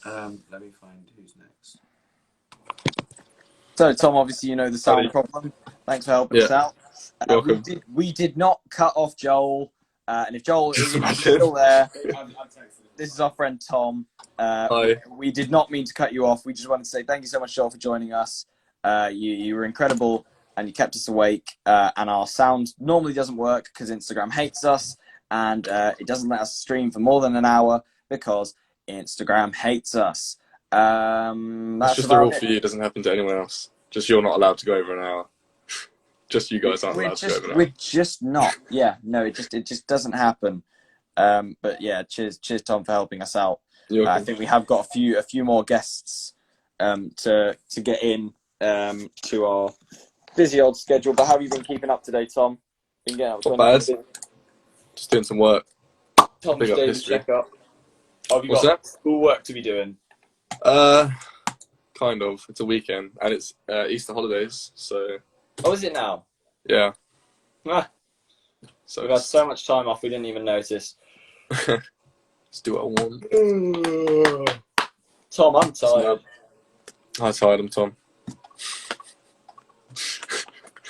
Let me find who's next. So, Tom, obviously you know the sound problem. Thanks for helping us out. You're welcome. We did not cut off Joel, and if Joel is still there, this is our friend Tom. Hi. We did not mean to cut you off. We just wanted to say thank you so much, Joel, for joining us. You were incredible, and you kept us awake. And our sound normally doesn't work because Instagram hates us, and it doesn't let us stream for more than an hour because Instagram hates us. That's just a rule for you. It doesn't happen to anyone else. Just you're not allowed to go over an hour. Just you guys aren't allowed to go over an hour. We're just not. Yeah, no, it just doesn't happen. But yeah, cheers, Tom, for helping us out. I think we have got a few more guests to get in to our busy old schedule. But how have you been keeping up today, Tom? Been getting up? Not bad. Just doing some work. Tom's daily checkup. Have you got school work to be doing? Kind of. It's a weekend, and it's Easter holidays, so. Oh, is it now? Yeah. So we've had so much time off, we didn't even notice. Let's do what I want. Tom, I'm tired. I'm tired, I'm Tom.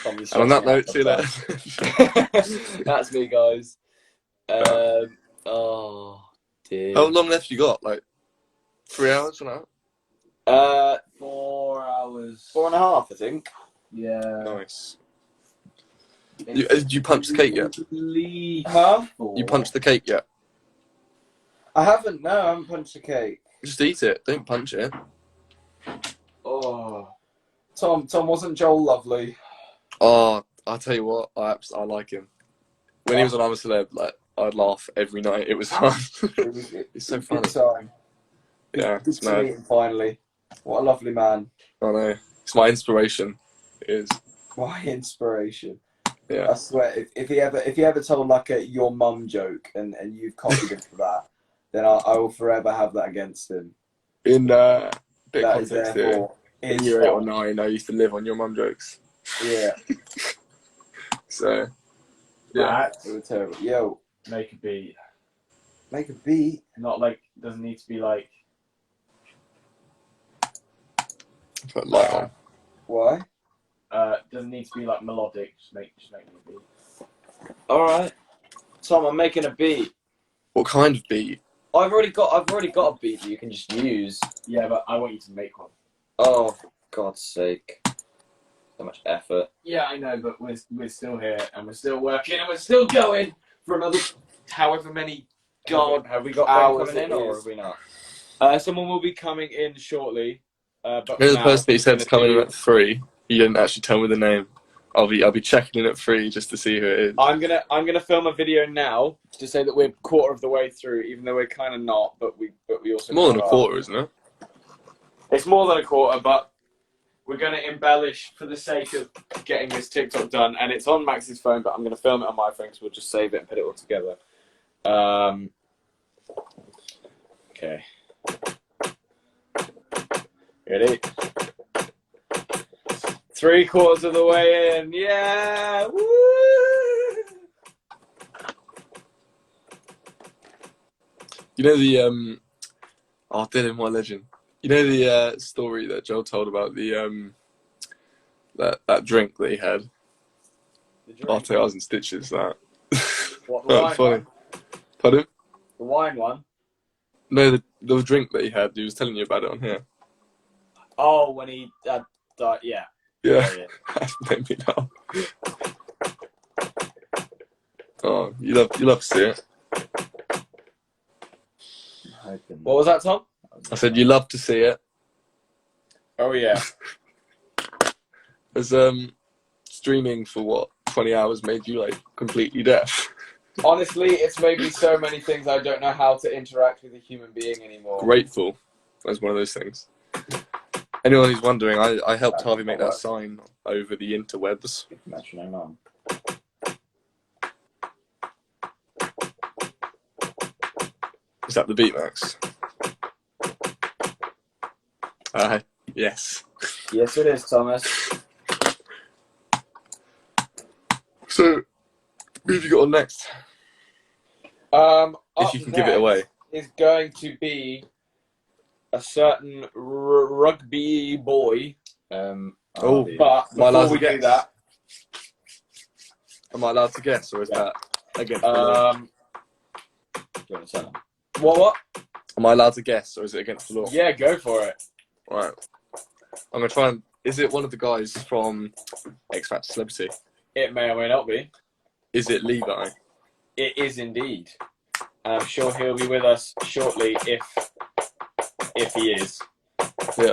And on that note, see you later. That's me, guys. Oh, dear. How long left you got? Like 3 hours or not? 4 hours. 4.5, I think. Yeah. Nice. Did you punch the cake yet? Huh? You punched the cake yet? I haven't, no, I haven't punched the cake. Just eat it, don't punch it. Oh. Tom, wasn't Joel lovely? Oh, I'll tell you what, I like him. When he was on I'm a Celeb, like, I'd laugh every night. It was fun. It's so funny. Good time. Yeah, good to meet him finally. What a lovely man. I know. It's my inspiration. It is. My inspiration. Yeah. I swear, if he ever told like your mum joke and you've copied him for that, then I will forever have that against him. In bit of that context here. In year 8 or 9, I used to live on your mum jokes. Yeah. So. Yeah. It was terrible. Yo. Make a beat. Make a beat? Not like, doesn't need to be like. Put light on. Why? Doesn't need to be like melodic. Just make a beat. All right, Tom, I'm making a beat. What kind of beat? I've already got a beat that you can just use. Yeah, but I want you to make one. Oh, for God's sake! So much effort. Yeah, I know, but we're still here and we're still working and we're still going for another however many have we got hours coming in or have we not? Someone will be coming in shortly. But Maybe the person that you said is coming in at 3. You didn't actually tell me the name. I'll be checking in at 3 just to see who it is. I'm gonna film a video now to say that we're quarter of the way through, even though we're kind of not. But we also more than a quarter, isn't it? It's more than a quarter, but we're gonna embellish for the sake of getting this TikTok done. And it's on Max's phone, but I'm gonna film it on my phone, so we'll just save it and put it all together. Okay. Ready? 3/4 of the way in. Yeah! Woo! You know the oh, Dylan, my legend. You know the story that Joel told about the that drink that he had. I'll tell you, I was in stitches. That. What, the wine funny. one? Pardon? The wine one? No, the drink that he had. He was telling you about it on here. Oh, when he died. Yeah. Yeah. That made me laugh. Oh, you love to see it. What was that, Tom? I said you love to see it. Oh yeah. Has streaming for what 20 hours made you like completely deaf? Honestly, it's made me so many things I don't know how to interact with a human being anymore. Grateful. That's one of those things. Anyone who's wondering, I helped Harvey make that sign over the interwebs. Is that the beat, Max? Yes. Yes, it is, Thomas. So, who have you got on next? If you can give it away. Is going to be a certain rugby boy. Oh, But am I allowed before we to do guess? that, Am I allowed to guess, or is that against the law? Do you want to tell them? What? Am I allowed to guess, or is it against the law? Yeah, go for it. Right. I'm gonna try and. Is it one of the guys from X Factor Celebrity? It may or may not be. Is it Levi? It is indeed. And I'm sure he'll be with us shortly if he is. Yeah.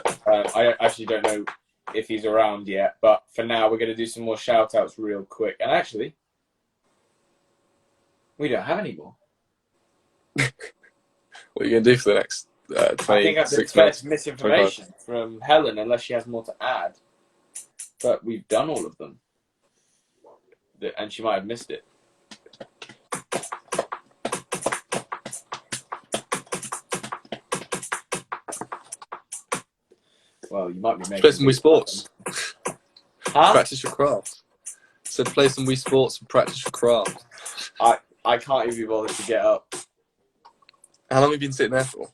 I actually don't know if he's around yet, but for now we're going to do some more shout outs real quick. And actually, we don't have any more. What are you gonna do for the next 26 I think I've been fed minutes? misinformation from Helen, unless she has more to add. But we've done all of them. And she might have missed it. Well, you might be making... Play some Wii Sports. Huh? Practice your craft. Said play some Wii Sports and practice your craft. I can't even be bothered to get up. How long have you been sitting there for?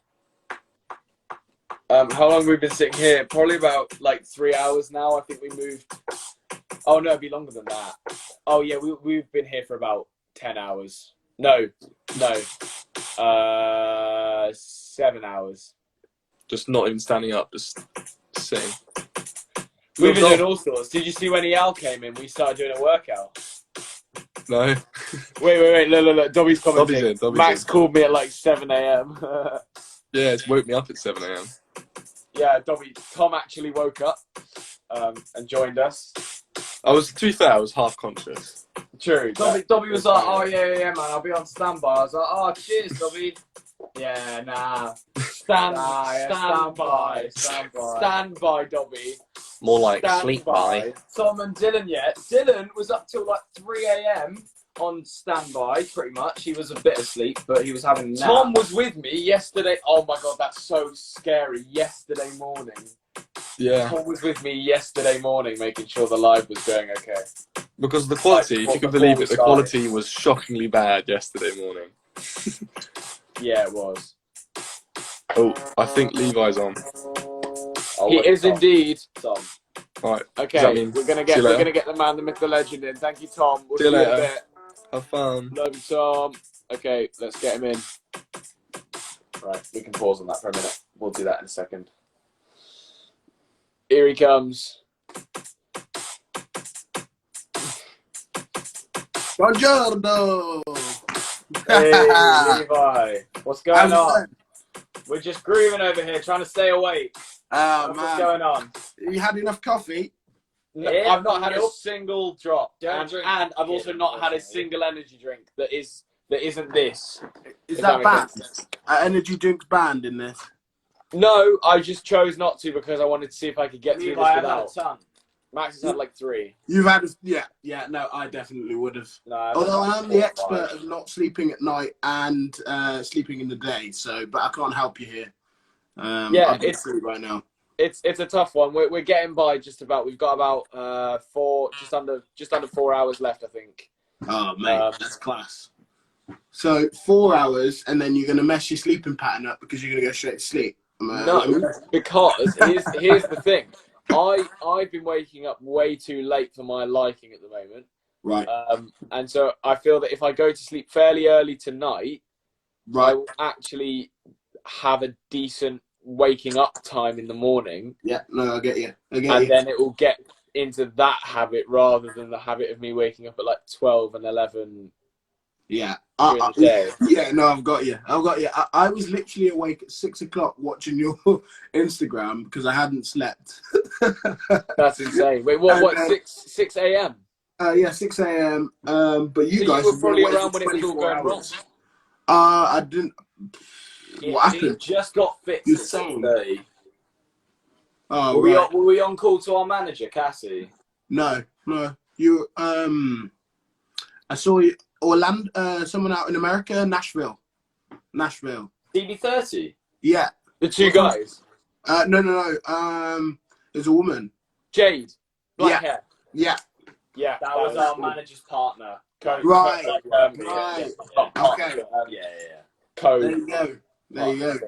How long have we been sitting here? Probably about like 3 hours now. I think we moved. Oh no, it'd be longer than that. Oh yeah, we've been here for about 10 hours. No. 7 hours. Just not even standing up, just sitting. We've been doing all sorts. Did you see when EL came in? We started doing a workout. No. Wait. Look. Dobby's commenting. Dobby's Max in. called me at like 7 a.m. Yeah, it's woke me up at 7 a.m. Yeah, Tom actually woke up and joined us. To be fair, I was half conscious. True. Dobby was like, oh yeah, man, I'll be on standby. I was like, oh, cheers, Dobby. Yeah, nah. Stand by, Dobby. More like Stand sleep by. by. Tom and Dylan, yeah. Dylan was up till like 3 a.m. on standby, pretty much. He was a bit asleep, but he was having a nap. Tom was with me yesterday. Oh my god, that's so scary. Yesterday morning. Yeah. Tom was with me yesterday morning, making sure the live was going okay. Because the quality, Like, if you can before believe we it, the started. quality was shockingly bad yesterday morning. Yeah, it was. Oh, I think Levi's on. He is indeed, Tom. Right. Okay, Does that mean we're gonna see you later? get the man, the myth, the legend in. Thank you, Tom. We'll See you see you in a later. bit. Have fun. Love you, Tom. Okay, let's get him in. Right, we can pause on that for a minute. We'll do that in a second. Here he comes. Buongiorno! Hey, Levi. What's going How's it on? going? We're just grooving over here, trying to stay awake. Oh, What's man. going on? You had enough coffee? No, Yeah, I've not had a nope. single drop, Don't drink and I've also it, not had a unfortunately. single energy drink that isn't this. Is If that that makes banned? sense. Energy drinks banned in this? No, I just chose not to because I wanted to see if I could get through Levi, this I've had without. a ton. Max has had like 3. You've had, yeah, no, I definitely would have. No, I've Although had I am 4 the or expert 5. of not sleeping at night and sleeping in the day, but I can't help you here. Yeah, I'm free right now. It's a tough one. We're getting by just about. We've got about 4, just under 4 hours left, I think. Oh, mate, that's class. So 4 hours, and then you're going to mess your sleeping pattern up because you're going to go straight to sleep. No, because here's the thing. I've been waking up way too late for my liking at the moment. Right. And so I feel that if I go to sleep fairly early tonight, I Right. will actually have a decent waking up time in the morning. Yeah, no, I get you. And then it will get into that habit rather than the habit of me waking up at like 12 and 11 Yeah. during the day. Yeah, no, I've got you. I was literally awake at 6 o'clock watching your Instagram because I hadn't slept. That's insane. Wait, what? 6 a.m.? Yeah, 6 a.m. But you So guys you were have been probably awake around for when it was all 24 going wrong. hours. I didn't. What He happened? just got fixed You're at saying? 6:30. Oh, Were right. we on call to our manager, Cassie? No. You. I saw you. Orlando. Someone out in America. Nashville. DB30? Yeah. The 2 guys? No. There's a woman. Jade? Black Yeah. hair? Yeah. Yeah. That was our cool. manager's partner. Right. Yeah. Right. Yeah. Okay. Yeah. Code. There you go.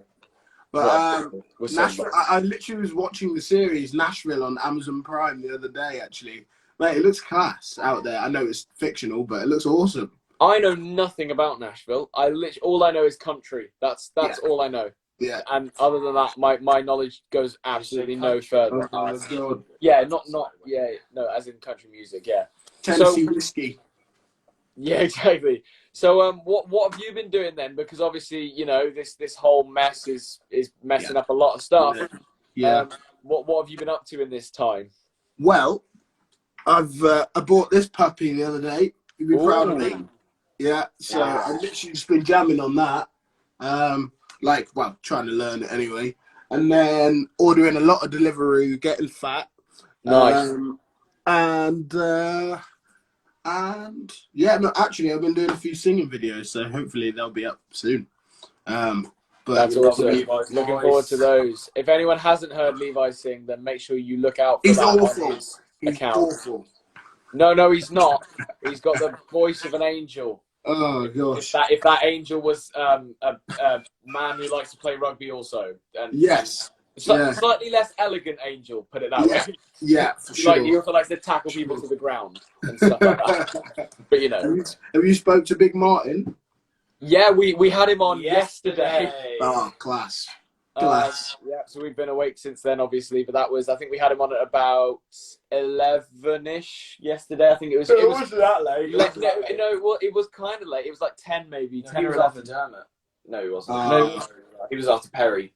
But We're Nashville, I literally was watching the series Nashville on Amazon Prime the other day, actually. Mate, it looks class out there. I know it's fictional, but it looks awesome. I know nothing about Nashville. All I know is country. That's all I know. Yeah. And other than that, my knowledge goes absolutely no further. Oh, God. Yeah, no, as in country music, yeah. Tennessee whiskey. Yeah, exactly. So, what have you been doing then? Because obviously, you know, this whole mess is messing up a lot of stuff. Yeah. What have you been up to in this time? Well, I bought this puppy the other day. You'd be proud of me. Yeah. So I've literally just been jamming on that. Trying to learn it anyway. And then ordering a lot of Deliveroo, getting fat. Nice. Actually, I've been doing a few singing videos, so hopefully they'll be up soon. But That's awesome. Looking forward to those. If anyone hasn't heard Levi sing, then make sure you look out for that on his account. Awful. No, he's not. He's got the voice of an angel. Oh gosh. If that angel was a man who likes to play rugby also. And yes. Slightly less elegant angel, put it that way. Yeah, for sure. He also likes to tackle people to the ground and stuff like that. But you know. Have you spoke to Big Martin? Yeah, we had him on yesterday. Oh, class. Yeah, so we've been awake since then, obviously. But I think we had him on at about 11-ish yesterday. I think it wasn't that late. It was kind of late. It was like 10 maybe. 10 or 11. No, he wasn't. No, he was after Perry.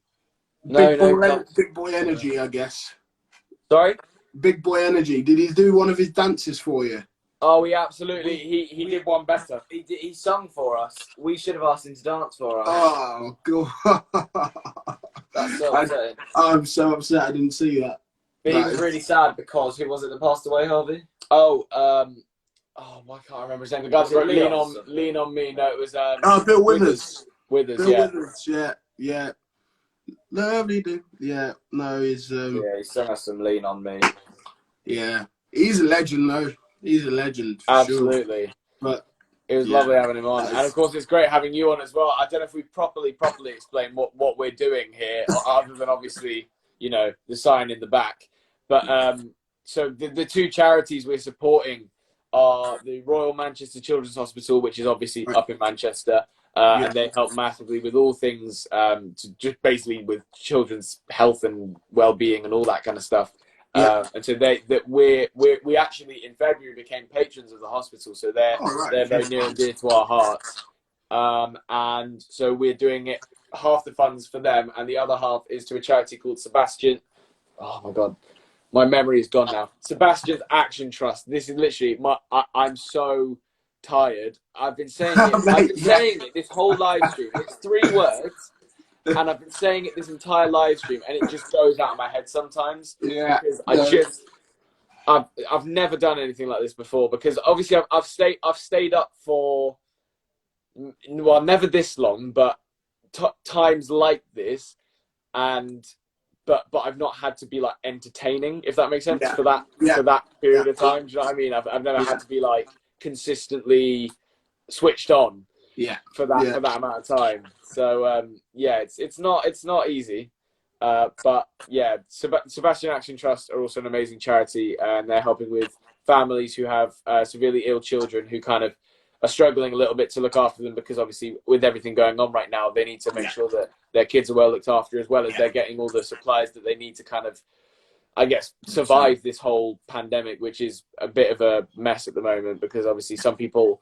Big boy energy, I guess. Sorry? Big boy energy. Did he do one of his dances for you? Oh, he absolutely. He did one better. He sung for us. We should have asked him to dance for us. Oh god. That's so upsetting. I'm so upset I didn't see that. But he was really sad because who was it that passed away, Harvey? I can't remember his name. The guy that wrote Lean on Me. No, it was Bill Withers. Withers, yeah. Lovely dude. Yeah, no, he's he sung us some Lean on Me. Yeah. He's a legend though. He's a legend. Absolutely. Sure. But it was lovely having him on. And of course it's great having you on as well. I don't know if we properly explain what we're doing here, other than obviously, you know, the sign in the back. But so the two charities we're supporting are the Royal Manchester Children's Hospital, which is obviously up in Manchester. And they help massively with all things to just basically with children's health and well-being and all that kind of stuff. And so we actually in February became patrons of the hospital, so they're very near and dear to our hearts. And so we're doing it, half the funds for them, and the other half is to a charity called Sebastian. Oh my god, my memory is gone now. Sebastian's Action Trust. This is literally I'm so tired. I've been saying it. Saying it this whole live stream. It's 3 words, and I've been saying it this entire live stream, and it just goes out of my head sometimes. Yeah. Because I've never done anything like this before. Because obviously I've stayed up for never this long, but times like this, but I've not had to be like entertaining, if that makes sense, for that period of time. Do you know what I mean? I've never had to be like consistently switched on for that amount of time. So it's not easy, but yeah, Sebastian Action Trust are also an amazing charity, and they're helping with families who have severely ill children who kind of are struggling a little bit to look after them, because obviously with everything going on right now, they need to make sure that their kids are well looked after, as well as they're getting all the supplies that they need to kind of, I guess, survive this whole pandemic, which is a bit of a mess at the moment, because obviously some people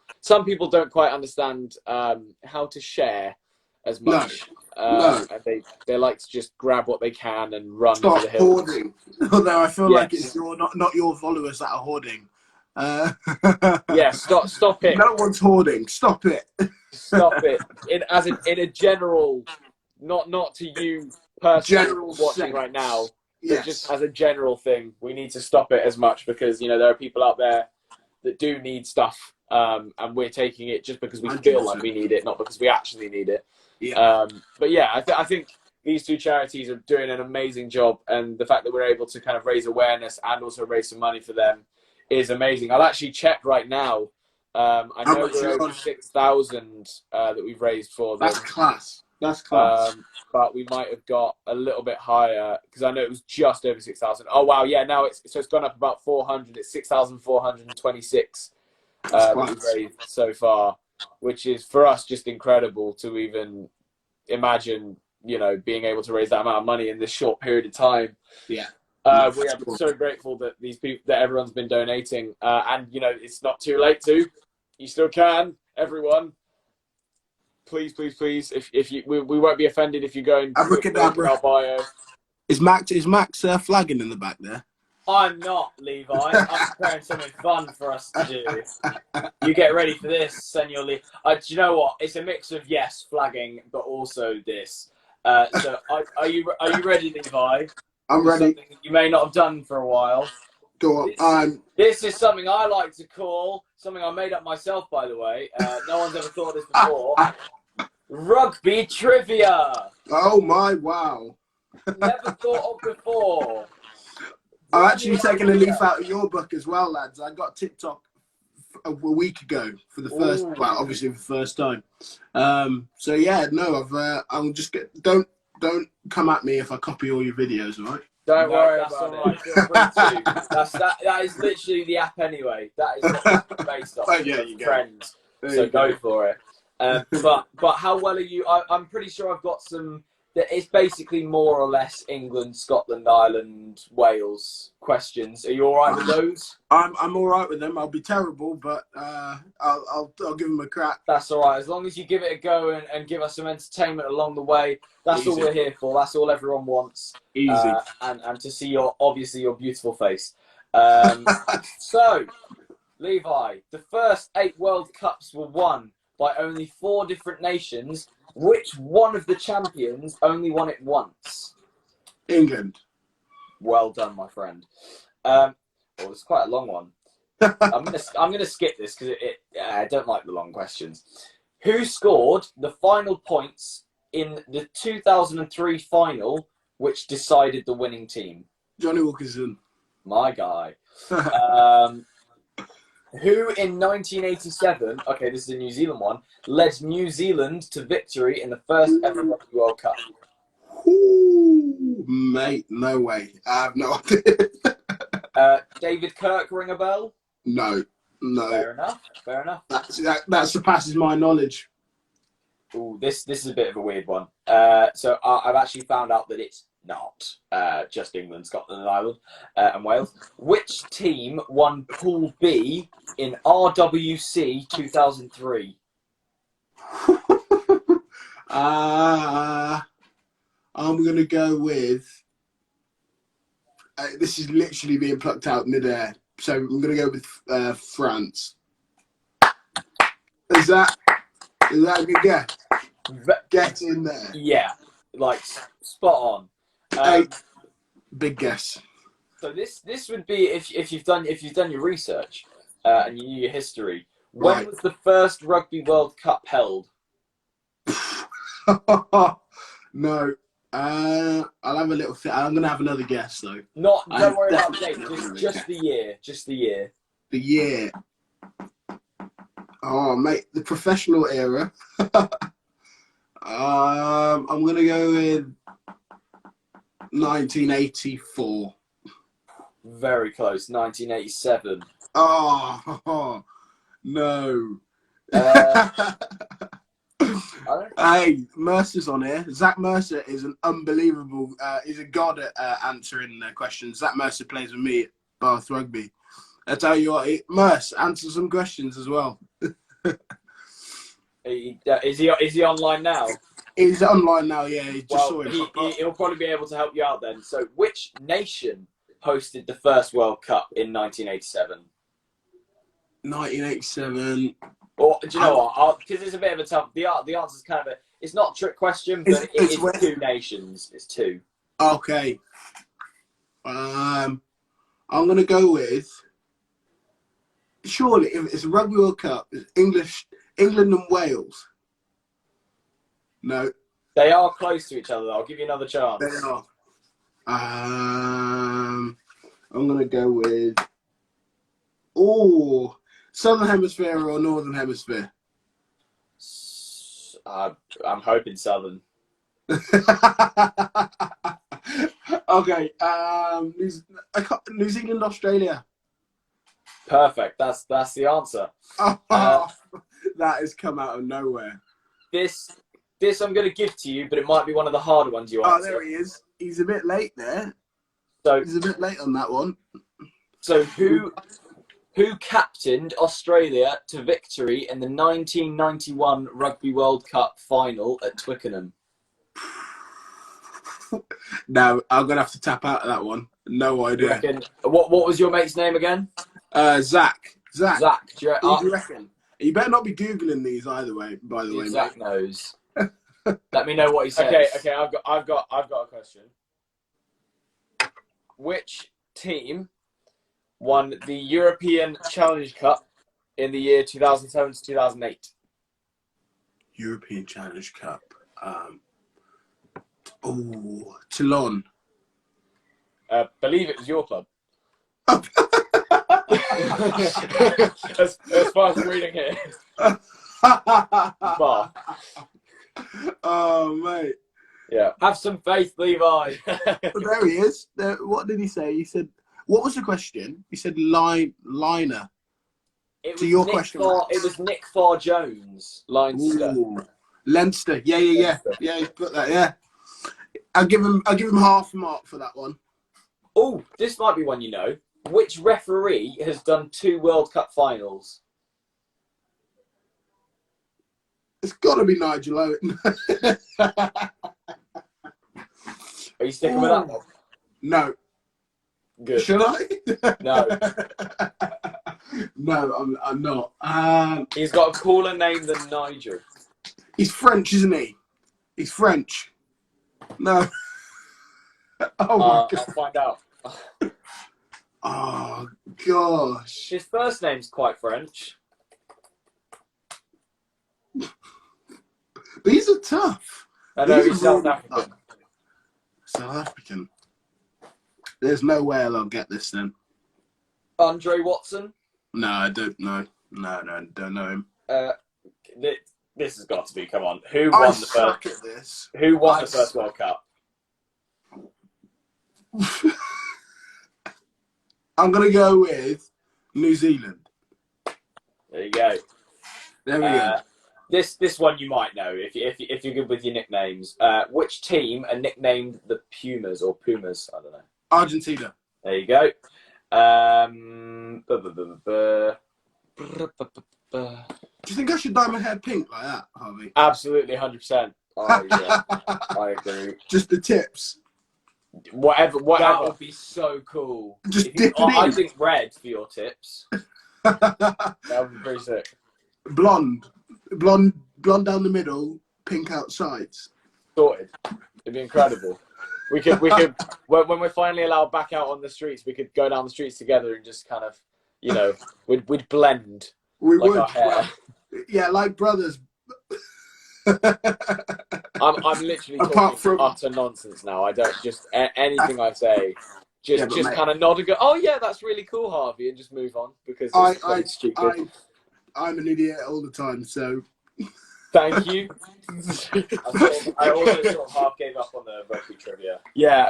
don't quite understand how to share as much. And they like to just grab what they can and run for the hills. Hoarding. Although I feel like it's not your followers that are hoarding. Stop it. No one's hoarding. Stop it. Stop it. In a general, not to you personally watching right now. But just as a general thing, we need to stop it as much, because you know there are people out there that do need stuff, and we're taking it just because we feel like we need it, not because we actually need it. But yeah, I think these two charities are doing an amazing job, and the fact that we're able to kind of raise awareness and also raise some money for them is amazing. I'll actually check right now. I know we're over 6,000 that we've raised for them. That's class. That's class. But we might have got a little bit higher because I know it was just over 6,000. Oh wow, yeah. Now it's gone up about 400. It's 6,426 that we've raised so far, which is for us just incredible to even imagine. You know, being able to raise that amount of money in this short period of time. Yeah. We are so grateful that everyone's been donating, and you know, it's not too late to. You still can, everyone. Please, please, please. If you, we won't be offended if you go and look at our bio. Is Max flagging in the back there? I'm not, Levi. I'm preparing something fun for us to do. You get ready for this, Senor Lee. Do you know what? It's a mix of flagging, but also this. So, are you ready, Levi? I'm ready. Something you may not have done for a while. Go on. This is something I like to call something I made up myself, by the way. No one's ever thought of this before. Rugby trivia. Oh my! Wow. Never thought of before. I'm actually taking a leaf out of your book as well, lads. I got TikTok a week ago for the first, well, obviously for the first time. So yeah, no, I'll just don't come at me if I copy all your videos, all right? Don't worry, that's all right. Feel free to. That is literally the app anyway. That is what it's based on. Oh, yeah, you go. Friends. So go for it. But how well are you? I'm pretty sure I've got some. It's basically more or less England, Scotland, Ireland, Wales questions. Are you all right with those? I'm all right with them. I'll be terrible, but I'll give them a crack. That's all right. As long as you give it a go and give us some entertainment along the way, that's all we're here for. That's all everyone wants. Easy. And to see your beautiful face. So, Levi, the first 8 World Cups were won by only 4 different nations. Which one of the champions only won it once? England. Well done, my friend. Well, it's quite a long one. I'm gonna skip this because I don't like the long questions. Who scored the final points in the 2003 final, which decided the winning team? Johnny Wilkinson. My guy. Who in 1987, okay, this is a New Zealand one, led New Zealand to victory in the first ever Rugby World Cup? Ooh, mate, no way. I have no idea. David Kirk, ring a bell? No. Fair enough. That surpasses my knowledge. Ooh, this is a bit of a weird one. So I've actually found out that it's not just England, Scotland and Ireland and Wales. Which team won Pool B in RWC 2003? I'm going to go with... this is literally being plucked out mid-air. So I'm going to go with France. Is that a good guess? Get in there. Yeah, like spot on. Big guess. So this would be if you've done your research and you knew your history. When was the first Rugby World Cup held? No. I'll have a little. I'm gonna have another guess though. Don't worry about the date. Just the year. Just the year. The year. Oh, mate, the professional era. I'm gonna go with 1984. Very close. 1987. Oh no. Hey, Mercer's on here. Zach Mercer is an unbelievable. He's a god at answering questions. Zach Mercer plays with me at Bath Rugby. I tell you what, Merce, answer some questions as well. Is he online now? He's online now. Yeah, he just saw him. He'll probably be able to help you out then. So, which nation hosted the first World Cup in 1987? 1987. Or do you know what? Because it's a bit of a tough. The answer's kind of it's not a trick question, but it is 2 nations. It's 2. Okay. I'm gonna go with. Surely, if it's a Rugby World Cup, it's England and Wales. No. They are close to each other. I'll give you another chance. They are. I'm gonna go with. Oh. Southern Hemisphere or Northern Hemisphere? I'm hoping Southern. Okay. New Zealand, Australia. Perfect. That's the answer. Oh, that has come out of nowhere. This I'm going to give to you, but it might be one of the harder ones you Oh, answer. there he is. He's a bit late there. So He's a bit late on that one. So who captained Australia to victory in the 1991 Rugby World Cup final at Twickenham? No, I'm gonna have to tap out of that one. No idea. What was your mate's name again? Zach. Zach. Who do you reckon? You better not be googling these either way. By the way, Zach mate. knows. Let me know what he says. Okay. I've got a question. Which team won the European Challenge Cup in the year 2007 to 2008? European Challenge Cup. Toulon. Believe it was your club. Oh. as far as I'm reading here. Bar. Oh, mate. Yeah. Have some faith, Levi. Well, there he is. What did he say? He said, what was the question? He said liner. It To was your Nick question. it was Nick Farr Jones. Leinster. Ooh. Leinster. Yeah. Yeah, he's put that, yeah. I'll give him half a mark for that one. Oh, this might be one you know. Which referee has done 2 World Cup finals? It's got to be Nigel Owen. Are you sticking with that one? No. Good. Should I? No. No, I'm not. He's got a cooler name than Nigel. He's French, isn't he? He's French. No. Oh my God. I'll find out. Oh gosh. His first name's quite French. These are tough. I know These he's are South really African. tough. South African. There's no way I'll get this then. Andre Watson. No, I don't know. No, don't know him. This has got to be. Come on, who won the suck first? at this. Who won the first World Cup? I'm gonna go with New Zealand. There you go. There we go. This one you might know if you're good with your nicknames. Which team are nicknamed the Pumas or Pumas? I don't know. Argentina. There you go. Do you think I should dye my hair pink like that, Harvey? Absolutely, 100%. Oh yeah, I agree. Just the tips. Whatever. That would be so cool. Just dip it in. I think red for your tips. That would be pretty sick. Blonde down the middle, pink outsides. Sorted. It'd be incredible. We could when we're finally allowed back out on the streets, we could go down the streets together and just kind of, we'd blend. We like would. our hair. Well, yeah, like brothers. I'm literally Apart talking from- utter nonsense now. I don't just anything I say. Yeah, but Just mate- kind of nod and go, oh yeah, that's really cool, Harvey, and just move on because it's quite stupid. I'm an idiot all the time, so Thank you. I also sort of half gave up on the rugby trivia. Yeah,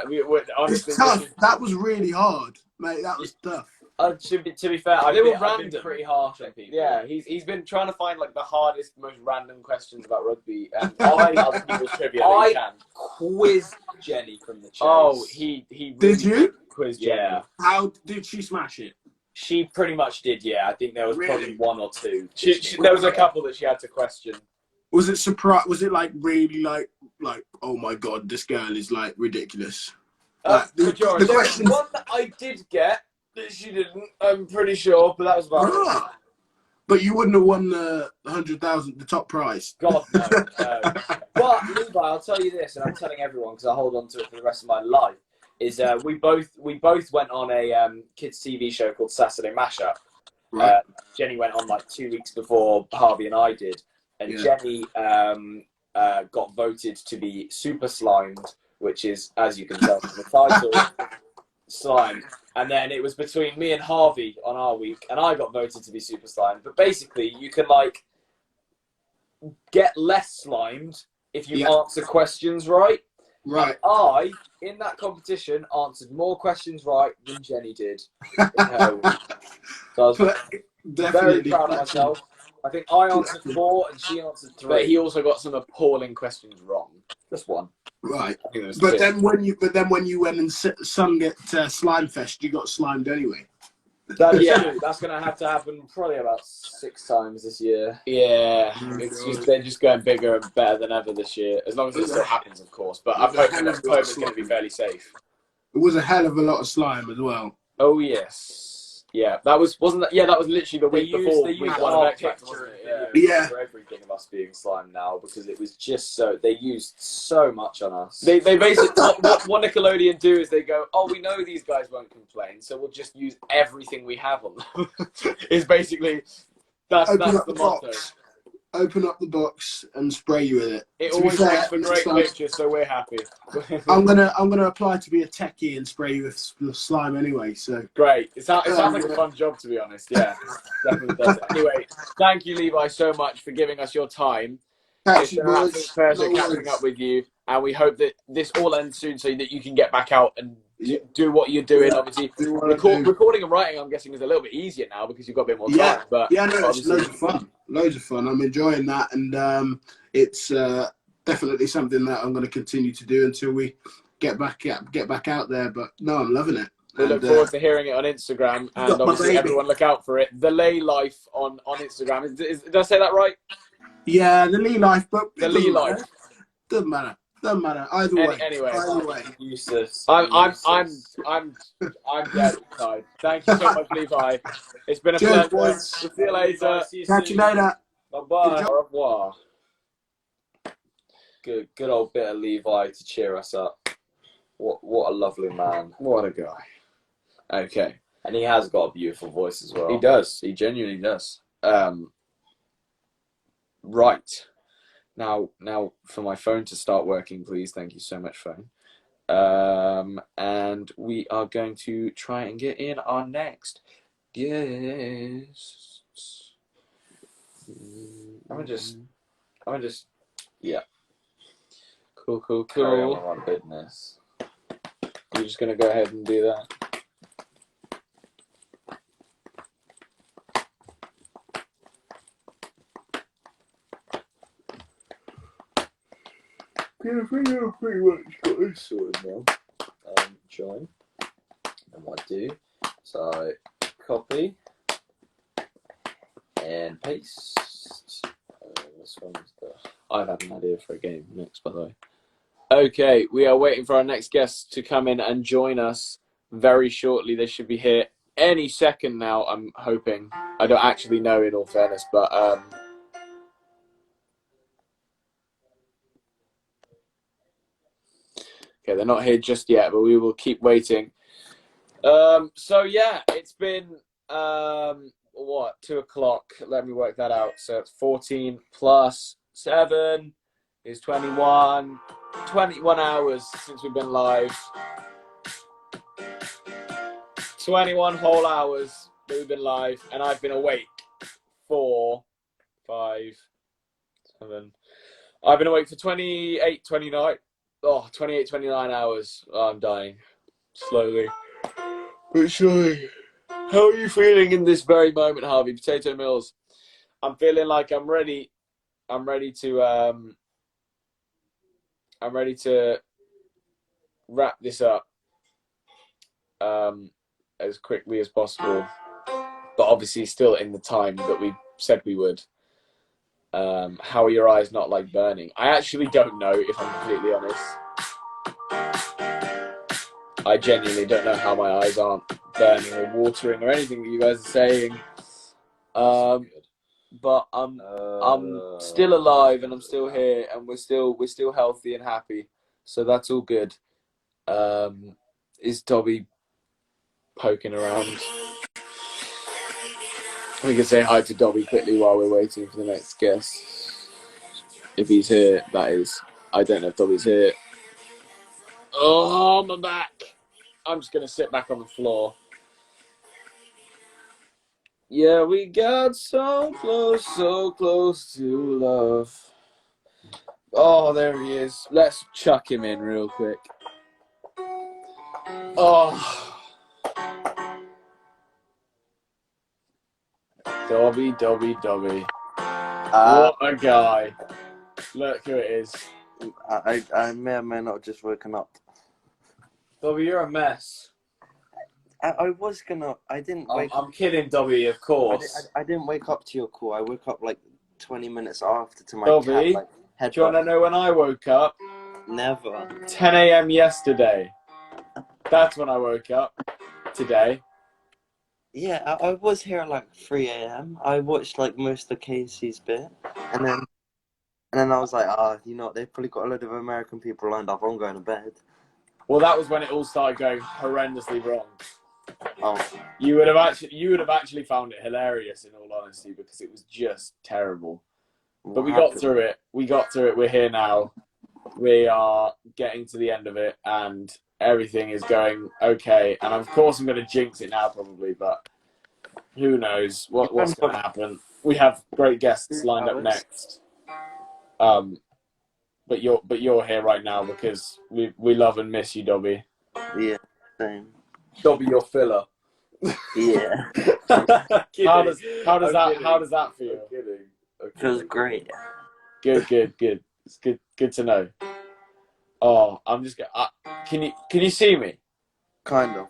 honestly, it's tough. That was really hard, mate. That was tough. To be fair, I've They were been random. pretty harsh on people. yeah, he's been trying to find like the hardest, most random questions about rugby and I- other people's trivia that he can. Quizzed Jenny from the chase. Oh, he Did really you? quizzed Jenny. Yeah. How did she smash it? She pretty much did, yeah. I think there was probably Really? one or two. There was a couple that she had to question. Was it surprise? Was it like really like oh my god, this girl is like ridiculous? The Majority. There was questions. one that I did get that she didn't. I'm pretty sure, but that was about it. Ah, but you wouldn't have won the 100,000, the top prize. God, no. But, Levi, I'll tell you this, and I'm telling everyone because I hold on to it for the rest of my life, is we both went on a kids' TV show called Saturday Mashup. Right. Jenny went on like 2 weeks before Harvey and I did. And Yeah. Jenny got voted to be super slimed, which is, as you can tell from the title, slime. And then it was between me and Harvey on our week, and I got voted to be super slimed. But basically, you can like get less slimed if you answer questions right. Right. And I, in that competition, answered more questions right than Jenny did in her week. So I was very proud of myself. I think I answered 4 and she answered 3. But he also got some appalling questions wrong. Just one. Right. I think it was But 2. then when you went and sung at Slime Fest, you got slimed anyway. That's true. That's going to have to happen probably about 6 times this year. Yeah, they're just going bigger and better than ever this year. As long as it still happens, of course. But I'm hoping October's going to be fairly safe. It was a hell of a lot of slime as well. Oh yes. Yeah, that was literally the week before. They used our picture for everything of us being slime now because it was just so they used so much on us. They basically what Nickelodeon do is they go, oh, we know these guys won't complain, so we'll just use everything we have on them. Is basically that's the motto. Open up the box and spray you with it. It always makes for great pictures, so we're happy. I'm gonna apply to be a techie and spray you with slime anyway. So great. It sounds like a fun job, to be honest. Yeah, definitely does. Anyway, thank you, Levi, so much for giving us your time. It's been an absolute pleasure catching up with you, and we hope that this all ends soon, so that you can get back out and do what you're doing. Obviously, recording and writing, I'm guessing, is a little bit easier now because you've got a bit more time. But it's loads of fun. Loads of fun. I'm enjoying that, and it's definitely something that I'm going to continue to do until we get back out there. But no, I'm loving it. We look forward to hearing it on Instagram, and obviously everyone look out for it. The Lay Life on Instagram. Did I say that right? Yeah, the Lee Life, but the Lee Life doesn't matter. Doesn't matter. Either way. Anyway, useless. I'm dead inside. Thank you so much, Levi. It's been a pleasure. We'll see you later. Catch you later. Bye-bye. Au revoir. Good old bit of Levi to cheer us up. What a lovely man. What a guy. Okay. And he has got a beautiful voice as well. He does. He genuinely does. Right. Now for my phone to start working, please. Thank you so much, phone. And we are going to try and get in our next guest. I'm gonna just, yeah. Cool. Carry on with my business. You're just gonna go ahead and do that. Yeah, I think I've pretty much got this sorted now. Join. And what I do, so copy and paste. This one's the... I've had an idea for a game next, by the way. Okay, we are waiting for our next guest to come in and join us very shortly. They should be here any second now, I'm hoping. I don't actually know, in all fairness, but okay, they're not here just yet, but we will keep waiting. So yeah, it's been 2 o'clock. Let me work that out. So it's 14 plus 7 is 21. 21 hours since we've been live. 21 whole hours that we've been live, and I've been awake for 5, 7. I've been awake for 28, 29 hours. Oh, I'm dying. Slowly. But surely. How are you feeling in this very moment, Harvey? Potato Mills. I'm feeling like I'm ready to wrap this up as quickly as possible, but obviously still in the time that we said we would. How are your eyes not like burning? I actually don't know, if I'm completely honest. I genuinely don't know how my eyes aren't burning or watering or anything that you guys are saying. But I'm still alive and I'm still here and we're still healthy and happy, so that's all good. Is Dobby poking around? We can say hi to Dobby quickly while we're waiting for the next guest. If he's here, that is. I don't know if Dobby's here. Oh, my back! I'm just gonna sit back on the floor. Yeah, we got so close to love. Oh, there he is. Let's chuck him in real quick. Oh. Dobby. What a guy. Look who it is. I may or may not have just woken up. Dobby, you're a mess. I was gonna. I didn't wake up. I'm kidding, Dobby, of course. I didn't wake up to your call. I woke up like 20 minutes after to my Dobby, cat. Like, do you want to know when I woke up? Never. 10 a.m. yesterday. That's when I woke up today. Yeah, I was here at like 3 a.m. I watched like most of Casey's bit, and then I was like, you know, they've probably got a load of American people lined up. I'm going to bed. Well, that was when it all started going horrendously wrong. Oh, You would have actually found it hilarious, in all honesty, because it was just terrible. But we got through it. We're here now. We are getting to the end of it, and everything is going okay. And of course, I'm going to jinx it now, probably, but who knows what's going to happen. We have great guests lined up next. But you're here right now because we love and miss you, Dobby. Yeah, same. Dobby, your filler. Yeah. How does that feel? Feels great. Good. It's good to know. Oh, I'm just gonna. Can you see me? Kind of.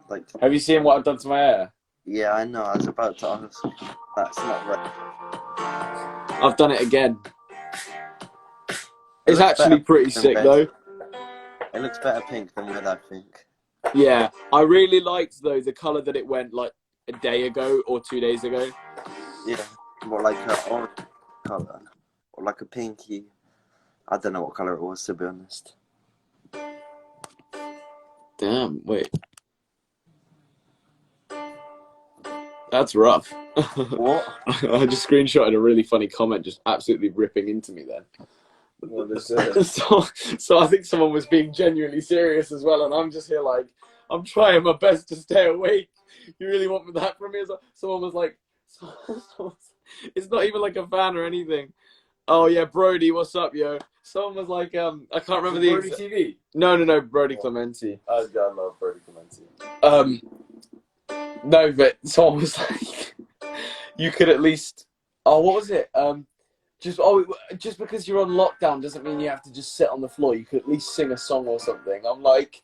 Like. Have you seen what I've done to my hair? Yeah, I know. I was about to ask. That's not right. I've done it again. It's actually pretty sick though. It looks better pink than red, I think. Yeah, I really liked though the colour that it went like a day ago or 2 days ago. Yeah, more like an orange colour or like a pinky. I don't know what colour it was, to be honest. Damn, wait. That's rough. What? I just screenshotted a really funny comment just absolutely ripping into me then. What they said. So I think someone was being genuinely serious as well, and I'm just here like, I'm trying my best to stay awake. You really want that from me? Someone was like, it's not even like a fan or anything. Oh yeah, Brody, what's up, yo? Someone was like, I can't remember the Brody TV. No, Brody Clementi. I love Brody Clementi. No, but someone was like, you could at least. Oh, what was it? Just because you're on lockdown doesn't mean you have to just sit on the floor. You could at least sing a song or something. I'm like,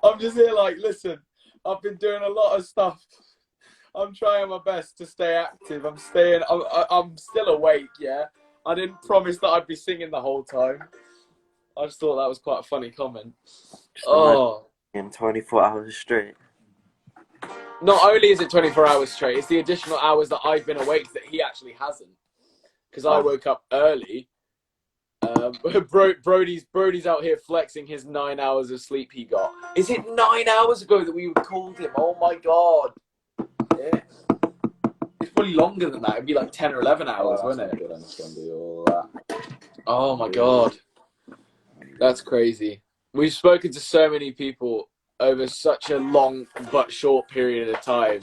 I'm just here like, listen, I've been doing a lot of stuff. I'm trying my best to stay active. I'm still awake, yeah. I didn't promise that I'd be singing the whole time. I just thought that was quite a funny comment. Oh. In 24 hours straight. Not only is it 24 hours straight, it's the additional hours that I've been awake that he actually hasn't. Because I woke up early. Brody's out here flexing his 9 hours of sleep he got. Is it 9 hours ago that we called him? Oh my god. Yeah. It's probably longer than that. It'd be like 10 or 11 hours, wouldn't it? Good. I'm just going to do all that. Oh my god. That's crazy. We've spoken to so many people over such a long but short period of time.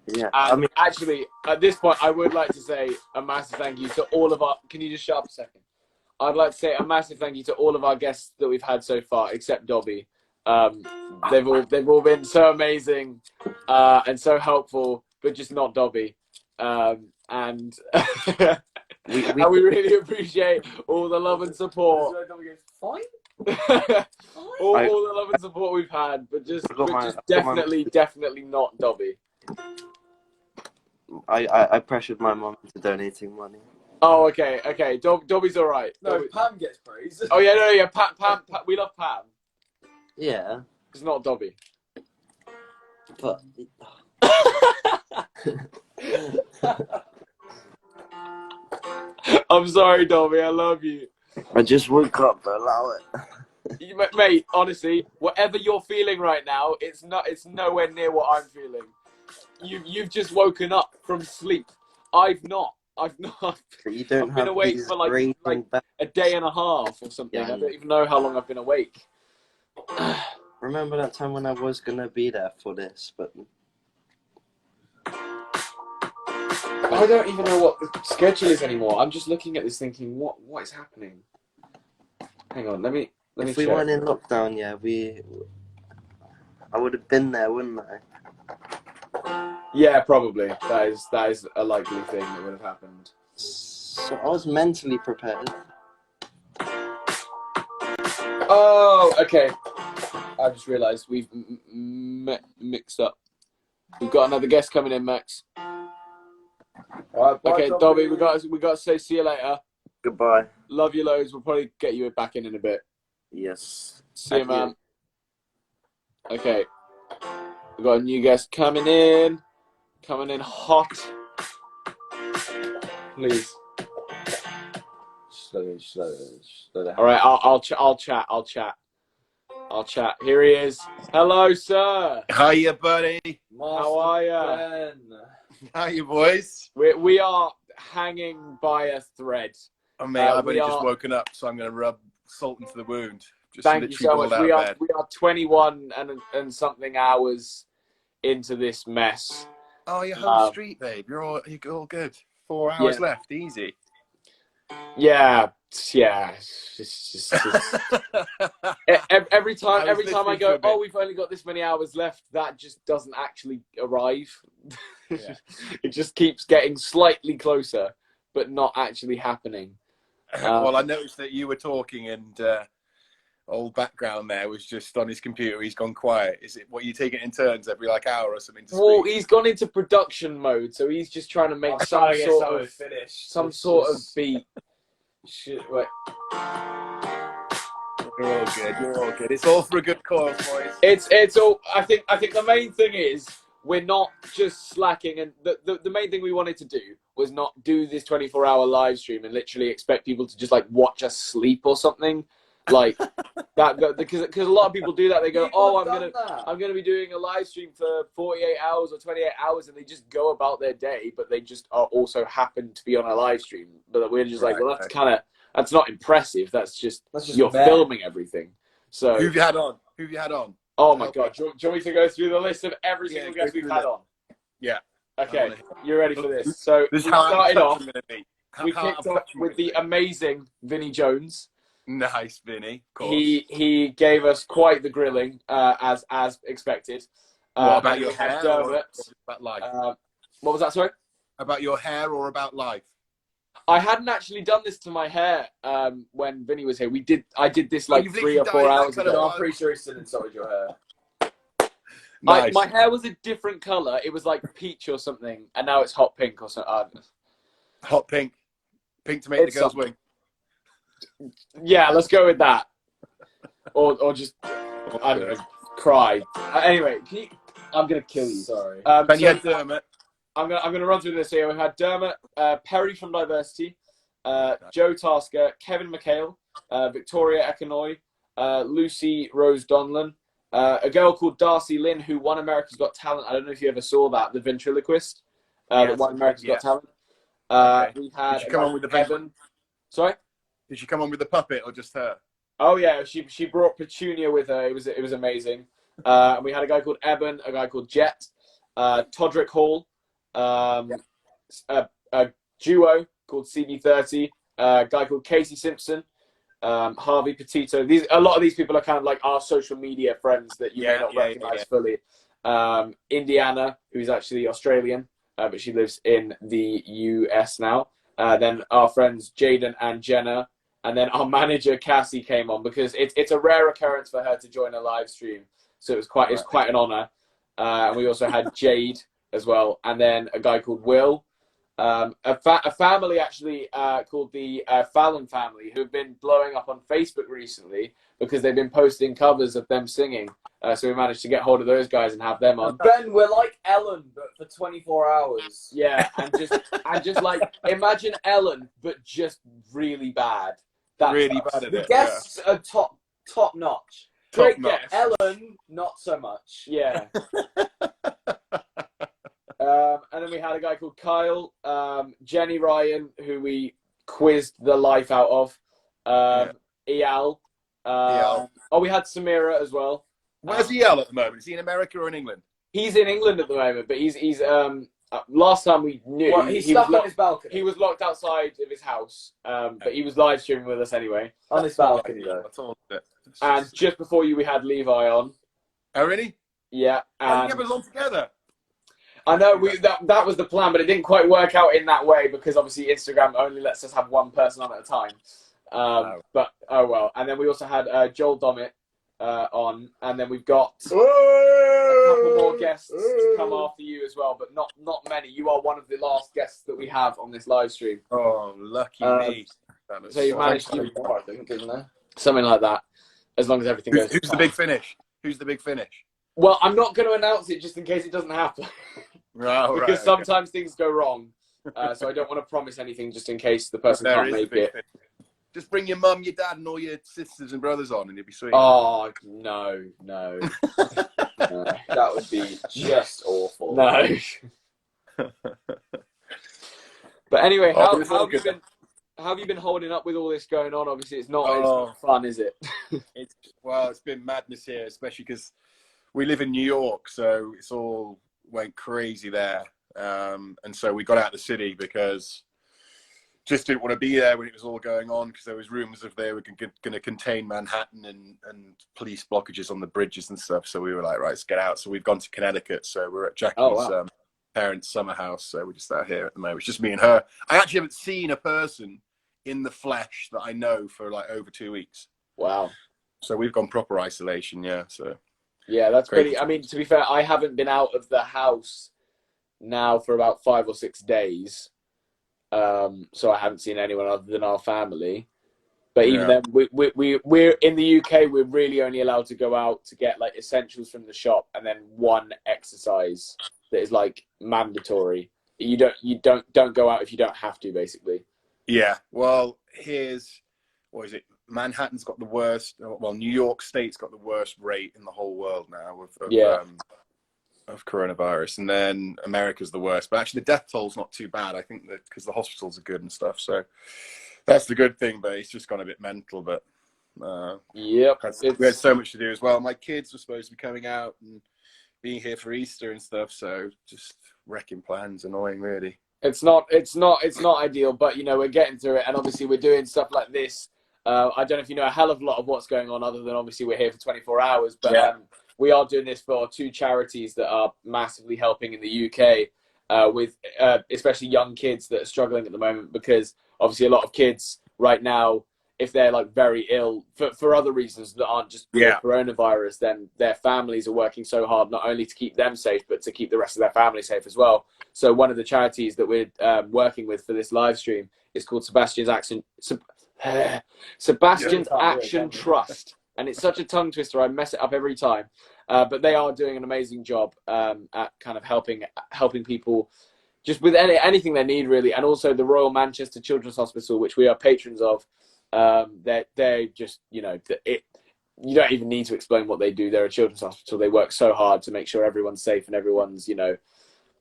Yeah. And actually, at this point, I would like to say a massive thank you to all of our... Can you just shut up a second? I'd like to say a massive thank you to all of our guests that we've had so far, except Dobby. They've all been so amazing and so helpful, but just not Dobby. And we really appreciate all the love and support. Fine. all the love and support we've had, but just definitely not Dobby. I pressured my mum into donating money. Oh, okay. Dobby's all right. No, Pam gets praise. Oh yeah, Pam. We love Pam. Yeah. It's not Dobby. But I'm sorry, Dobby. I love you. I just woke up, but allow it. Mate, honestly, whatever you're feeling right now, it's nowhere near what I'm feeling. You've just woken up from sleep. I've not. I've been awake for like a day and a half or something. Yeah, I don't even know how long I've been awake. Remember that time when I was gonna be there for this, but I don't even know what the schedule is anymore. I'm just looking at this thinking, what is happening? Hang on, let me If we check. weren't in lockdown, yeah, I would have been there, wouldn't I? Yeah, probably. That is a likely thing that would have happened. So I was mentally prepared. Oh, okay. I just realised we've mixed up. We've got another guest coming in, Max. All right, bye, Okay, Dobby, we got to say see you later. Goodbye. Love you loads. We'll probably get you back in a bit. Yes. See you, man. Okay, we got a new guest coming in hot. Please. Slow down. All right, I'll chat. Here he is. Hello, sir. Hiya, buddy. How are ya? How you, boys? We are hanging by a thread. Oh, mate, I've only we just are- woken up, so I'm going to rub salt into the wound. Just Thank you so rolled much. out We of are bed. 21 and something hours into this mess. Oh, you're home street, babe. You're all good. 4 hours left. Easy. Yeah. It's just every time I listening to go, a bit. oh, we've only got this many hours left. That just doesn't actually arrive. Yeah. It just keeps getting slightly closer, but not actually happening. Well, I noticed that you were talking and old background there was just on his computer. He's gone quiet. Is it what you take it in turns every like hour or something to Well, speak? he's gone into production mode, so he's just trying to make some sort of beat. Wait. You're all good. You're all good. It's all for a good cause, boys. It's all. I think the main thing is we're not just slacking, and the main thing we wanted to do was not do this 24-hour live stream and literally expect people to just like watch us sleep or something like that. Because a lot of people do that. They go, oh, I'm gonna be doing a live stream for 48 hours or 28 hours, and they just go about their day, but they just are also happen to be on a live stream. But we're just like, well, that's not impressive. That's just you're filming everything. So Who've you had on? Oh my God! Do you want me to go through the list of every single guest we've had on? Yeah. Okay, you're ready for this. So we started off. We kicked off with the amazing Vinnie Jones. Nice, Vinny. Of course. He gave us quite the grilling, as expected. What about your hair? Dermot. About life? What was that? Sorry. About your hair or about life? I hadn't actually done this to my hair when Vinny was here. I did this like 3 or 4 hours ago. I'm pretty sure he still insulted your hair. Nice. My hair was a different colour. It was like peach or something, and now it's hot pink or something. Hot pink. Pink to make the girls wing. Yeah, let's go with that. Or just, I don't know, cry. Anyway, I'm going to kill you. Sorry. But you had Dermot. I'm gonna run through this here. We had Dermot, Perry from Diversity, Joe Tasker, Kevin McHale, Victoria Ekanoy, Lucy Rose Donlan, a girl called Darcy Lynn who won America's Got Talent. I don't know if you ever saw that, the ventriloquist that won America's Got Talent. We had Did she come on with the Evan. Sorry? Did she come on with the puppet or just her? Oh yeah, she brought Petunia with her. It was amazing. And we had a guy called Eben, a guy called Jet, Todrick Hall. A duo called CB30, a guy called Casey Simpson, Harvey Petito. A lot of these people are kind of like our social media friends that you may not recognize fully. Indiana, who's actually Australian, but she lives in the US now. Then our friends Jaden and Jenna, and then our manager Cassie came on because it's a rare occurrence for her to join a live stream, so it's quite an honor. And we also had Jade as well, and then a guy called Will, a family actually called the Fallon family, who've been blowing up on Facebook recently because they've been posting covers of them singing. So we managed to get hold of those guys and have them on. Ben, we're like Ellen, but for 24 hours. Yeah, and just like imagine Ellen, but just really bad. That's really us. bad at The it. guests are top notch. Great Top-notch. guest. Ellen, not so much. Yeah. And then we had a guy called Kyle, Jenny Ryan, who we quizzed the life out of, Eyal. Eyal. Oh, we had Samira as well. Where's Eyal at the moment? Is he in America or in England? He's in England at the moment, but he's I last time we knew, Well, he's stuck on his balcony. He was locked outside of his house, but he was live streaming with us anyway. On his balcony, though. That's all of it. And just before you, we had Levi on. Oh, really? Yeah. Why And didn't you have us on together? I know that was the plan, but it didn't quite work out in that way because obviously Instagram only lets us have one person on at a time. But oh well. And then we also had Joel Dommett on, and then we've got a couple more guests to come after you as well, but not many. You are one of the last guests that we have on this live stream. Oh, lucky me. So you managed to, I think, isn't there? something like that, as long as everything goes. Who's the big finish? Who's the big finish? Well, I'm not going to announce it just in case it doesn't happen. Because sometimes things go wrong. So I don't want to promise anything just in case the person can't make it. Finish. Just bring your mum, your dad, and all your sisters and brothers on, and it'll be sweet. Oh, no. That would be just awful. No. But anyway, how have you been holding up with all this going on? Obviously, it's not fun, is it? It's been madness here, especially because we live in New York, so it's all went crazy there. And so we got out of the city because just didn't want to be there when it was all going on, because there was rumors of they were going to contain Manhattan and police blockages on the bridges and stuff. So we were like, right, let's get out. So we've gone to Connecticut. So we're at Jackie's parents' summer house. So we're just out here at the moment. It's just me and her. I actually haven't seen a person in the flesh that I know for like over 2 weeks. Wow. So we've gone proper isolation. Yeah. So yeah, that's crazy. pretty. I mean, to be fair, I haven't been out of the house now for about 5 or 6 days. So I haven't seen anyone other than our family. But even then, we're in the UK. We're really only allowed to go out to get like essentials from the shop, and then one exercise that is like mandatory. You don't go out if you don't have to, basically. Yeah. Well, what is it? Manhattan's got the worst. Well, New York State's got the worst rate in the whole world now of coronavirus, and then America's the worst. But actually, the death toll's not too bad. I think that because the hospitals are good and stuff. So that's the good thing. But it's just gone a bit mental. But we had so much to do as well. My kids were supposed to be coming out and being here for Easter and stuff. So just wrecking plans. Annoying, really. It's not ideal, but you know, we're getting through it, and obviously we're doing stuff like this. I don't know if you know a hell of a lot of what's going on, other than obviously we're here for 24 hours. But we are doing this for 2 charities that are massively helping in the UK with especially young kids that are struggling at the moment, because obviously a lot of kids right now, if they're like very ill for other reasons that aren't just coronavirus, then their families are working so hard not only to keep them safe, but to keep the rest of their family safe as well. So one of the charities that we're working with for this live stream is called Sebastian's Action Trust. And it's such a tongue twister, I mess it up every time. But they are doing an amazing job at kind of helping people just with anything they need, really. And also the Royal Manchester Children's Hospital, which we are patrons of. They're just, you know, you don't even need to explain what they do. They're a children's hospital. They work so hard to make sure everyone's safe and everyone's, you know,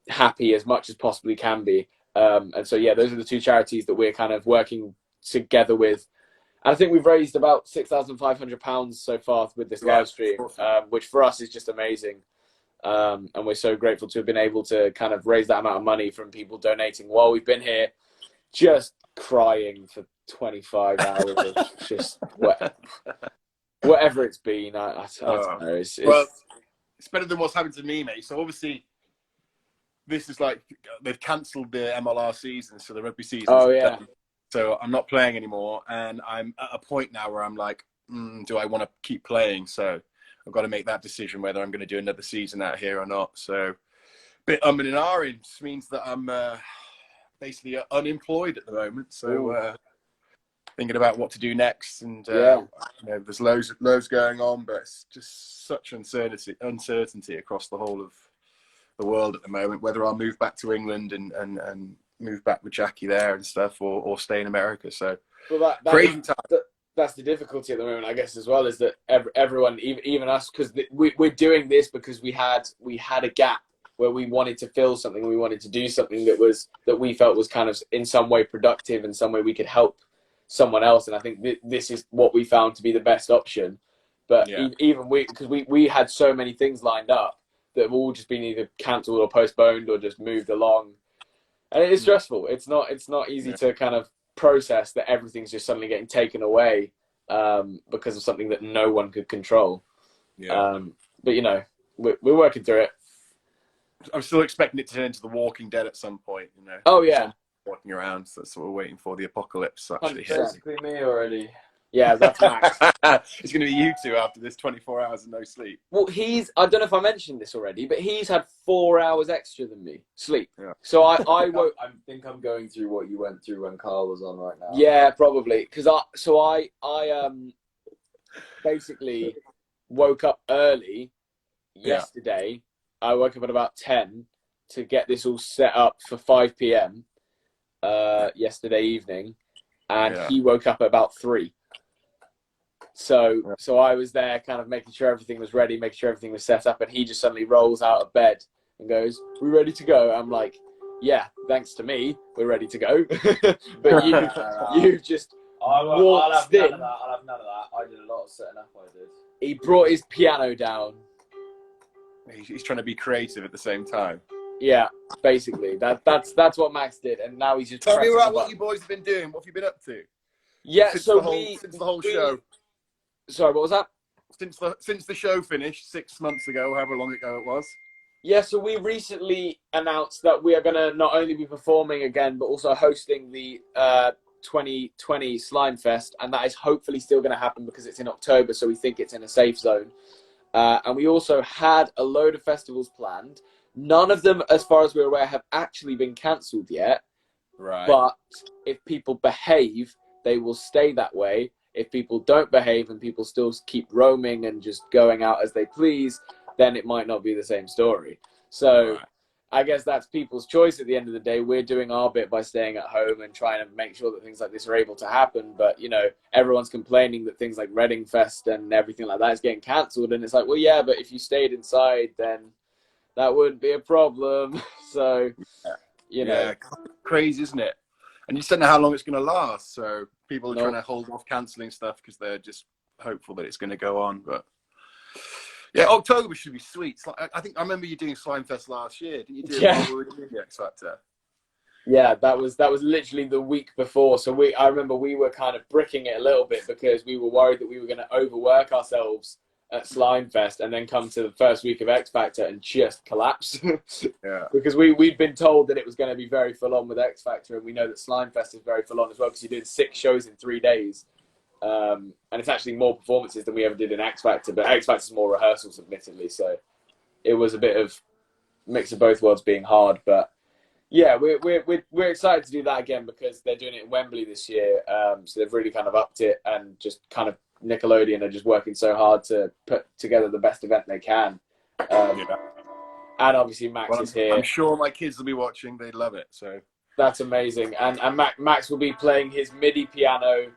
happy as much as possibly can be. And so, yeah, those are the 2 charities that we're kind of working together with. And I think we've raised about £6,500 so far with this live stream, which for us is just amazing. And we're so grateful to have been able to kind of raise that amount of money from people donating while we've been here, just crying for 25 hours of just whatever it's been. I don't know. It's better than what's happened to me, mate. So obviously, this is like they've cancelled the MLR season, so the rugby season. Oh yeah. So I'm not playing anymore, and I'm at a point now where I'm like, do I want to keep playing? So I've got to make that decision whether I'm going to do another season out here or not. So, bit and ahhing means that I'm basically unemployed at the moment. So thinking about what to do next, and you know, there's loads going on, but it's just such uncertainty across the whole of the world at the moment. Whether I'll move back to England and move back with Jackie there and stuff, or stay in America. So crazy time. That's the difficulty at the moment, I guess, as well, is that everyone, even us, because we're doing this because we had a gap where we wanted to fill something, we wanted to do something that we felt was kind of in some way productive, in some way we could help someone else. And I think this is what we found to be the best option. But even because we had so many things lined up, that have all just been either cancelled or postponed or just moved along, and it is stressful. It's not easy to kind of process that everything's just suddenly getting taken away because of something that no one could control. But you know, we're working through it. I'm still expecting it to turn into The Walking Dead at some point, you know. Oh yeah, walking around, so that's what we're waiting for, the apocalypse to actually hit. basically me already. Yeah, that's Max. It's going to be you two after this 24 hours of no sleep. Well, I don't know if I mentioned this already, but he's had 4 hours extra than me sleep. Yeah. So I woke. I think I'm going through what you went through when Carl was on right now. Yeah, probably because I basically woke up early yesterday. I woke up at about 10 to get this all set up for 5 p.m. Yesterday evening, and he woke up at about 3. So I was there kind of making sure everything was ready, making sure everything was set up, and he just suddenly rolls out of bed and goes, "We're ready to go." I'm like, "Yeah, thanks to me, we're ready to go." But you just walked in. I'll have none of that. I did a lot of setting up. I did. He brought his piano down. He's trying to be creative at the same time. Yeah, basically that's what Max did, and now he's just. Tell me about what you boys have been doing. What have you been up to? Yeah, since so since the whole show. Sorry, what was that? Since the show finished 6 months ago, however long ago it was. Yeah, so we recently announced that we are going to not only be performing again, but also hosting the 2020 Slime Fest, and that is hopefully still going to happen because it's in October, so we think it's in a safe zone. And we also had a load of festivals planned. None of them, as far as we're aware, have actually been cancelled yet. Right. But if people behave, they will stay that way. If people don't behave and people still keep roaming and just going out as they please, then it might not be the same story. So I guess that's people's choice at the end of the day. We're doing our bit by staying at home and trying to make sure that things like this are able to happen. But, you know, everyone's complaining that things like Reading Fest and everything like that is getting cancelled. And it's like, well, yeah, but if you stayed inside, then that wouldn't be a problem. So, you know. Yeah, crazy, isn't it? And you just don't know how long it's going to last. So people are trying to hold off cancelling stuff because they're just hopeful that it's going to go on. But yeah, October should be sweet. I think I remember you doing Slime Fest last year. Didn't you do it while we were doing the X Factor? Yeah, that was literally the week before. So I remember we were kind of bricking it a little bit because we were worried that we were going to overwork ourselves at Slime Fest and then come to the first week of X Factor and just collapse. Yeah. Because we'd been told that it was going to be very full on with X Factor, and we know that Slime Fest is very full on as well because you're doing 6 shows in 3 days. And it's actually more performances than we ever did in X Factor, but X Factor's more rehearsals, admittedly. So it was a bit of mix of both worlds being hard. But yeah, we're excited to do that again because they're doing it in Wembley this year. So they've really kind of upped it, and just kind of Nickelodeon are just working so hard to put together the best event they can. And obviously Max is here. I'm sure my kids will be watching. They'd love it. So that's amazing. And Max will be playing his MIDI piano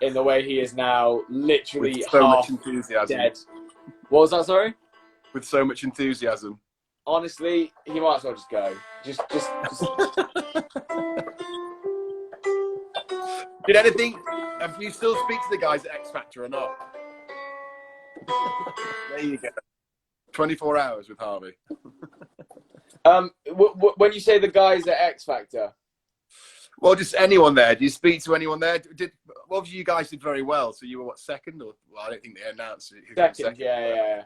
in the way he is now, literally with so much enthusiasm. Dead. What was that, sorry? With so much enthusiasm. Honestly, he might as well just go. Just... Did anything... Have you still speak to the guys at X Factor or not? There you go. 24 hours with Harvey. When you say the guys at X Factor... Well, just anyone there. Do you speak to anyone there? Well, you guys did very well. So you were, what, second? Or, well, I don't think they announced it. Second, yeah.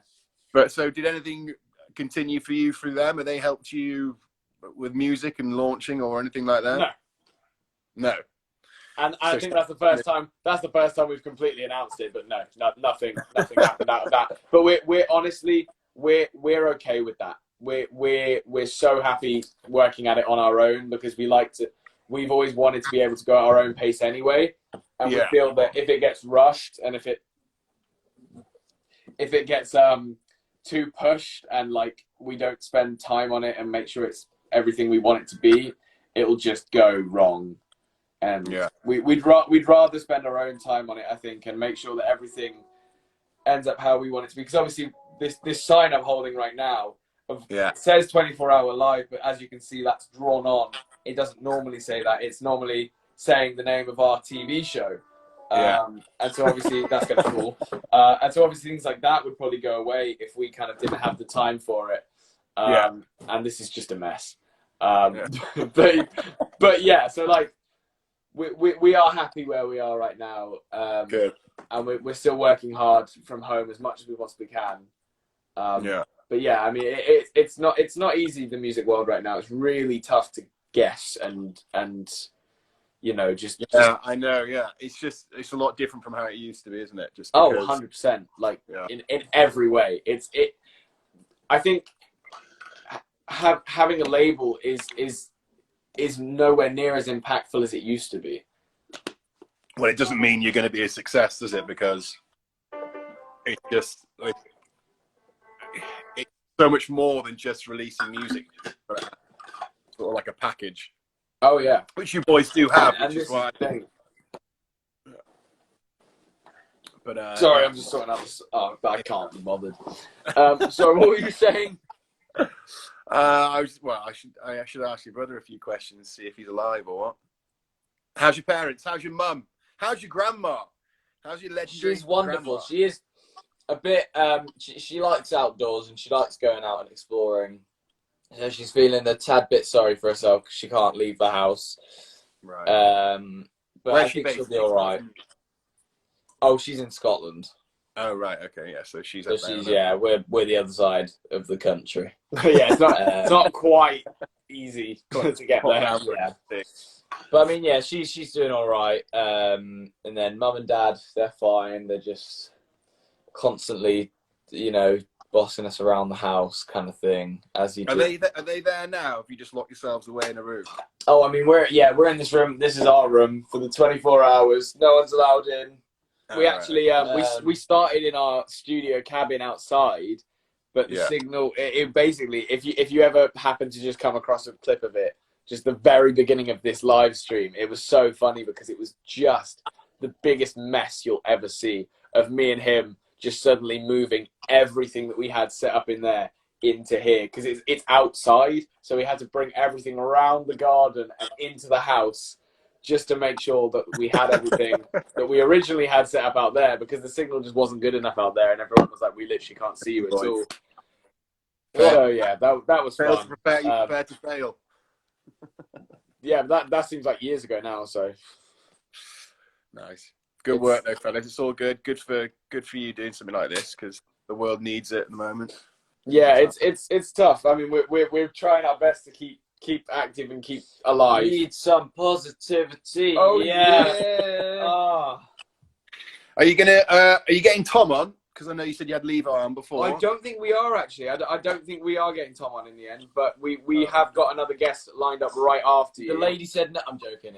But so did anything continue for you through them? Have they helped you with music and launching or anything like that? No. And I think that's the first time. That's the first time we've completely announced it. But nothing happened out of that. But we're honestly okay with that. We're so happy working at it on our own because we like to. We've always wanted to be able to go at our own pace anyway, and we feel that if it gets rushed and if it gets too pushed and like we don't spend time on it and make sure it's everything we want it to be, it'll just go wrong. And we'd rather spend our own time on it, I think, and make sure that everything ends up how we want it to be. Because obviously, this sign I'm holding right now it says 24-hour live, but as you can see, that's drawn on. It doesn't normally say that. It's normally saying the name of our TV show. Yeah. And so obviously that's going to fall. And so obviously things like that would probably go away if we kind of didn't have the time for it. And this is just a mess. But yeah, so like we are happy where we are right now. Good. And we're still working hard from home as much as we possibly can. But yeah, I mean, it's not easy, the music world right now. It's really tough to guess and you know, just I know. Yeah, it's a lot different from how it used to be, isn't it? Just oh, because, 100%. Like in every way, I think having a label is nowhere near as impactful as it used to be. Well, it doesn't mean you're going to be a success, does it? Because it's just like, it's so much more than just releasing music, sort of like a package. Oh yeah, which you boys do have, and which is why. But sorry, I'm just sorting out this. Oh, I can't be bothered. So what were you saying? I should ask your brother a few questions, see if he's alive or what. How's your parents? How's your mum? How's your grandma? How's your legendary? She's wonderful. Grandma? She is a bit. She likes outdoors and she likes going out and exploring. So she's feeling a tad bit sorry for herself because she can't leave the house. Right. But I think she'll be all right. Oh, she's in Scotland. Oh right, okay, yeah. So she's. So she's we're the other side of the country. Yeah, it's not quite easy to get there. Yeah. But I mean, yeah, she's doing all right. And then mum and dad, they're fine. They're just constantly, you know, bossing us around the house, kind of thing. As you do. Are they there now? Have you just locked yourselves away in a room? Oh, I mean, we're in this room. This is our room for the 24 hours. No one's allowed in. We actually we started in our studio cabin outside, but the signal it basically if you ever happen to just come across a clip of it, just the very beginning of this live stream, it was so funny because it was just the biggest mess you'll ever see of me and him just suddenly moving everything that we had set up in there into here because it's outside, so we had to bring everything around the garden and into the house just to make sure that we had everything that we originally had set up out there because the signal just wasn't good enough out there and everyone was like, we literally can't see you at all. So yeah, that was fun. Prepare to fail. Yeah, that seems like years ago now. So nice, good work though, fellas. It's all good. Good for you doing something like this because the world needs it at the moment. Yeah, it's tough. I mean, we're trying our best to keep active and keep alive. We need some positivity. Oh yeah. Oh. Are you getting Tom on? Because I know you said you had Levi on before. I don't think we are actually. I don't think we are getting Tom on in the end. But we have got another guest lined up right after you. The lady said no. I'm joking.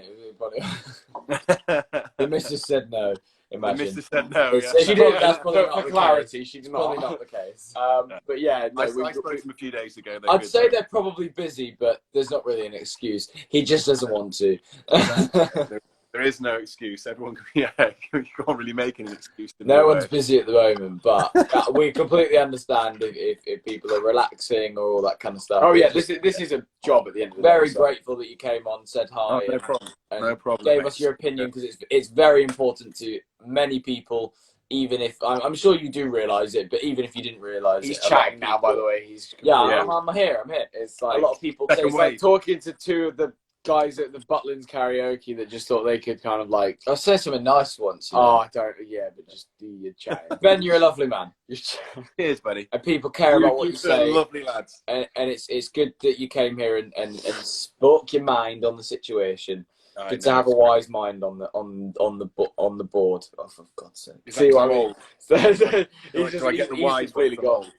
The missus said no. Imagine. The missus said no. Yeah. She did. That's for clarity. She's probably not the case. But yeah, no, I spoke to him a few days ago. I'd say they're probably busy, but there's not really an excuse. He just doesn't want to. There is no excuse. Everyone, you can't really make an excuse. No one's busy at the moment, but we completely understand if people are relaxing or all that kind of stuff. Oh yeah, this is a job at the end of the day. Very grateful that you came on, said hi, no problem. No problem. Gave us your opinion because it's very important to many people. Even if I'm sure you do realise it, but even if you didn't realise it, he's chatting now. By the way, I'm here. It's like a lot of people. It's like talking to two of the guys at the Butlins karaoke that just thought they could kind of like. I'll say something nice once. I don't. Yeah, but just do your chatting. Ben, you're a lovely man. Cheers, buddy. And people care about what you say. Lovely lads. And it's good that you came here and spoke your mind on the situation. Good to have a wise mind on the board. Oh, for God's sake! See what I mean? He's the wise completely gone.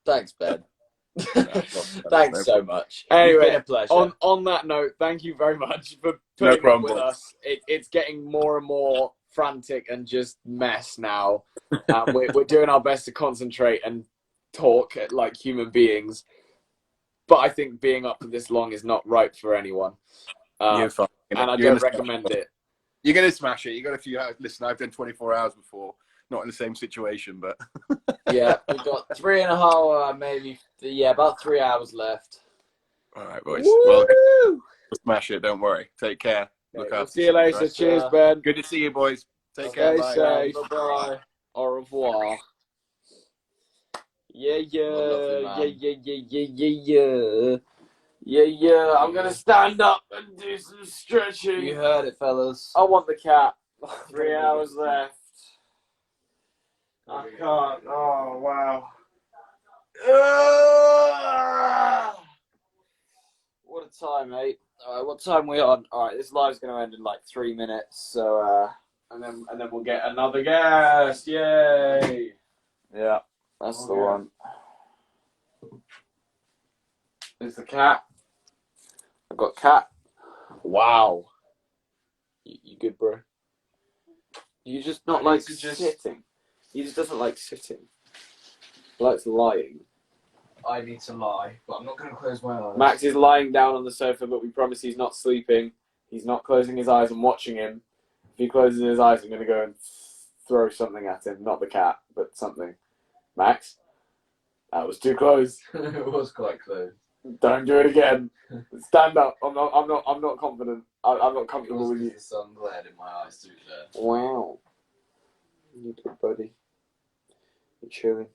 Thanks, Ben. Thanks so much. Anyway, it's been a pleasure. On that note, thank you very much for putting up with us. It's getting more and more frantic and just mess now. We're doing our best to concentrate and talk like human beings. But I think being up for this long is not right for anyone. You're fine. And I don't recommend it. You're going to smash it. You got a few hours. Listen, I've done 24 hours before. Not in the same situation, but... Yeah, we've got 3.5, maybe... Yeah, about 3 hours left. All right, boys. Well, smash it. Don't worry. Take care. Look We'll after see you later. yourselves. Cheers, Ben. Good to see you, boys. Take care. Stay Bye. safe. Bye-bye. Au revoir. Yeah. I'm gonna stand up and do some stretching. You heard it, fellas. I want the cat. 3 hours left. I can't. Oh, wow. What a time, mate. Alright, what time are we on? Alright, this live's gonna end in like 3 minutes, so and then we'll get another guest. Yay! Yeah. That's the one. There's the cat. I've got cat. Wow. You good, bro? You just not like sitting. He just doesn't like sitting. He likes lying. I need to lie, but I'm not going to close my eyes. Max is lying down on the sofa, but we promise he's not sleeping. He's not closing his eyes and watching him. If he closes his eyes, I'm going to go and throw something at him. Not the cat, but something. Max? That was too close. It was quite close. Don't do it again. Stand up. I'm not confident. I'm not comfortable with you. The sun glared in my eyes through there. Wow. You good, buddy? You chilling?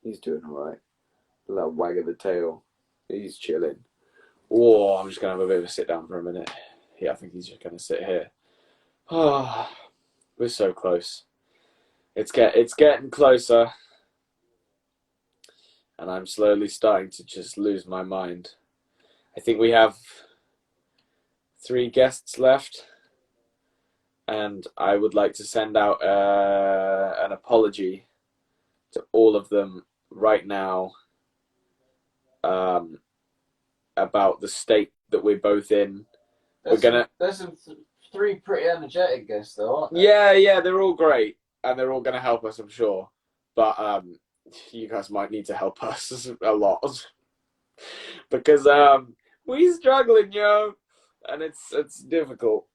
He's doing alright. A little wag of the tail. He's chilling. Oh, I'm just going to have a bit of a sit down for a minute. Yeah, I think he's just going to sit here. Oh, we're so close. It's getting closer. And I'm slowly starting to just lose my mind. I think we have 3 guests left. And I would like to send out an apology to all of them right now about the state that we're both in. There's some 3 pretty energetic guests, though, aren't there? Yeah, they're all great, and they're all going to help us, I'm sure. But you guys might need to help us a lot because we're struggling, yo, and it's difficult.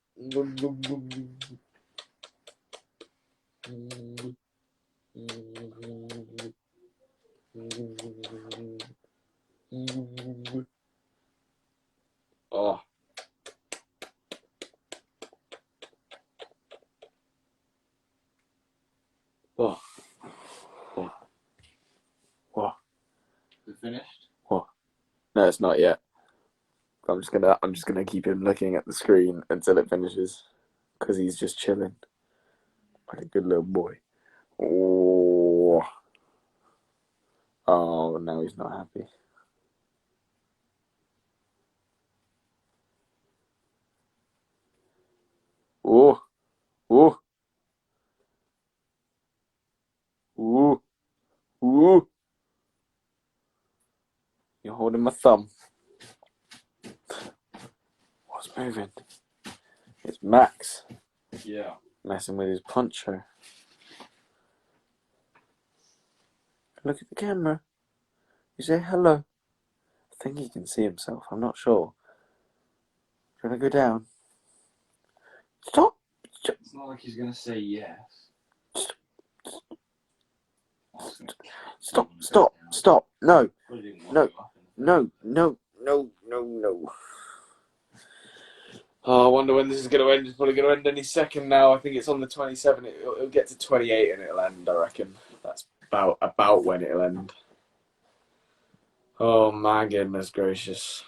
Oh. Oh. Oh. Oh. We finished? Oh. No, it's not yet. I'm just gonna keep him looking at the screen until it finishes, because he's just chilling like a good little boy. Oh. Oh, now he's not happy. Oh. Oh. Ooh. Ooh. You're holding my thumb. What's moving? It's Max. Yeah. Messing with his poncho. Look at the camera. You say hello. I think he can see himself. I'm not sure. Do you want to go down? Stop. It's not like he's going to say yes. Stop. No. Oh, I wonder when this is going to end. It's probably going to end any second now. I think it's on the 27th. It'll get to 28 and it'll end, I reckon. That's about when it'll end. Oh my goodness gracious.